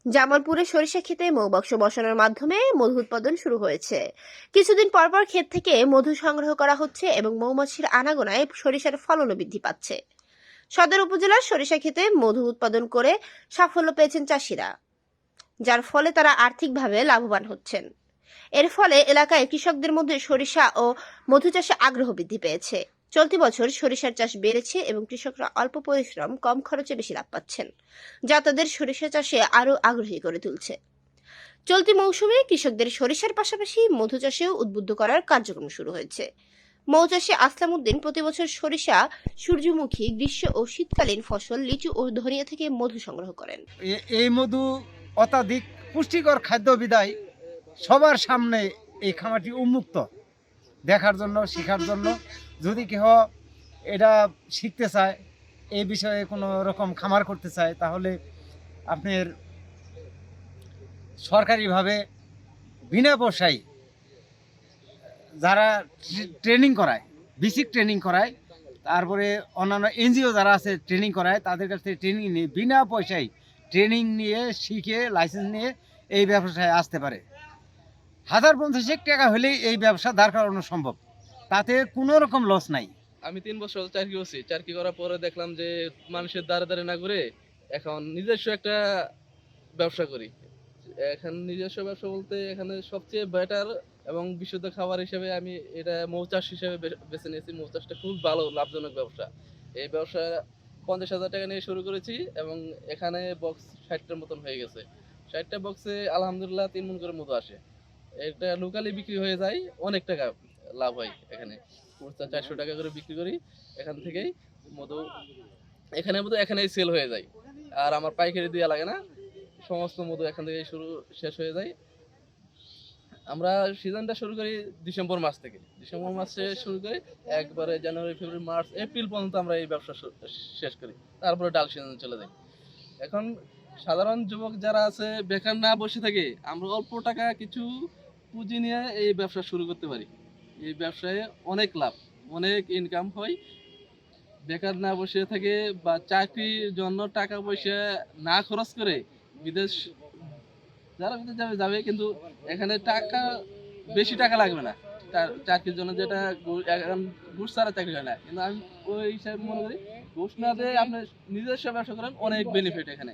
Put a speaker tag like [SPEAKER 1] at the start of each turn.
[SPEAKER 1] জামালপুরে সরিষা ক্ষেতে মৌবাক্স বসানোর মাধ্যমে মধু উৎপাদন শুরু হয়েছে। কিছুদিন পর পর ক্ষেত থেকে মধু সংগ্রহ করা হচ্ছে এবং মৌমাছির আনাগোনায় সরিষার ফলনও বৃদ্ধি পাচ্ছে। সদর উপজেলার সরিষা ক্ষেতে মধু উৎপাদন করে সাফল্য পেয়েছেন চাষিরা, যার ফলে তারা আর্থিকভাবে লাভবান হচ্ছেন। এর ফলে এলাকায় কৃষকদের মধ্যে সরিষা ও মধু চাষে আগ্রহ বৃদ্ধি পেয়েছে। চলতি বছর সরিষার চাষ বেড়েছে এবং কৃষকরা অল্প পরিশ্রম কম খরচে বেশি লাভ পাচ্ছেন, যা তাদের সরিষা চাষে আরও আগ্রহী করে তুলছে। চলতি মৌসুমে কৃষকদের সরিষার পাশাপাশি মধু চাষেও উদ্বুদ্ধ করার কার্যক্রম শুরু হয়েছে। মৌচাষী আসলাম উদ্দিন প্রতি বছর সরিষা, সূর্যমুখী, গ্রীষ্ম ও শীতকালীন ফসল লিচু ও ধনিয়া থেকে মধু সংগ্রহ করেন।
[SPEAKER 2] এই মধু অত্যাধিক পুষ্টিকর খাদ্য বিদায় সবার সামনে এই খামারটি উন্মুক্ত দেখার জন্য, শেখার জন্য। যদি কেহ এটা শিখতে চায়, এই বিষয়ে কোনো রকম খামার করতে চায়, তাহলে আপনার সরকারিভাবে বিনা পয়সায় যারা ট্রেনিং করায়, বেসিক ট্রেনিং করায়, তারপরে অন্যান্য এনজিও যারা আছে ট্রেনিং করায়, তাদের কাছ থেকে ট্রেনিং নিয়ে বিনা পয়সায় ট্রেনিং নিয়ে শিখে লাইসেন্স নিয়ে এই ব্যবসায় আসতে পারে। 1050 টাকা হলেই এই ব্যবসা দাঁড় করানো সম্ভব, তাতে কোনো রকম লস নাই।
[SPEAKER 3] আমি 3 বছর চাকরি করছি। চাকরি করার পরে দেখলাম যে মানুষের দ্বারে দ্বারে না করে এখন নিজস্ব একটা ব্যবসা করি। এখন নিজস্ব ব্যবসা বলতে এখানে সবচেয়ে বেটার এবং বিশুদ্ধ খাবার হিসেবে আমি এটা মৌচাষ হিসেবে বেছে নিয়েছি। মৌচাষটা খুব ভালো লাভজনক ব্যবসা। এই ব্যবসা 50,000 টাকা নিয়ে শুরু করেছি এবং এখানে বক্স 60টার মতন হয়ে গেছে। 60টা বক্সে আলহামদুলিল্লাহ 3 মণ করে মধু আসে। এটা লোকালি বিক্রি হয়ে যায়, অনেক টাকা লাভ হয় এখানে। 400 টাকা করে বিক্রি করি এখান থেকেই মধু। মধু এখানেই সেল হয়ে যায়, আর আমার পাইকারি দেওয়া লাগে না। সমস্ত মধু এখান থেকে শেষ হয়ে যায়। আমরা সিজনটা শুরু করি ডিসেম্বর মাস থেকে। ডিসেম্বর মাসে শুরু করি, একবারে জানুয়ারি, ফেব্রুয়ারি, মার্চ, এপ্রিল পর্যন্ত আমরা এই ব্যবসা শেষ করি। তারপরে ডাল সিজন চলে যায়। এখন সাধারণ যুবক যারা আছে বেকার না বসে থাকে, আমরা অল্প টাকা কিছু পুঁজি নিয়ে এই ব্যবসা শুরু করতে পারি। এই ব্যবসায় অনেক লাভ, অনেক ইনকাম হয়। বেকার না বসে থাকে বা চাকরির জন্য টাকা পয়সা না খরচ করে বিদেশ, যারা বিদেশ যাবে যাবে, কিন্তু এখানে টাকা বেশি টাকা লাগবে না চাকরির জন্য। যেটা এখন ঘুষ ছাড়া চাকরি হয় না, কিন্তু আমি ওই হিসাবে মনে করি ঘুষ না দিয়ে আপনি নিজস্ব ব্যবসা করেন, অনেক বেনিফিট এখানে।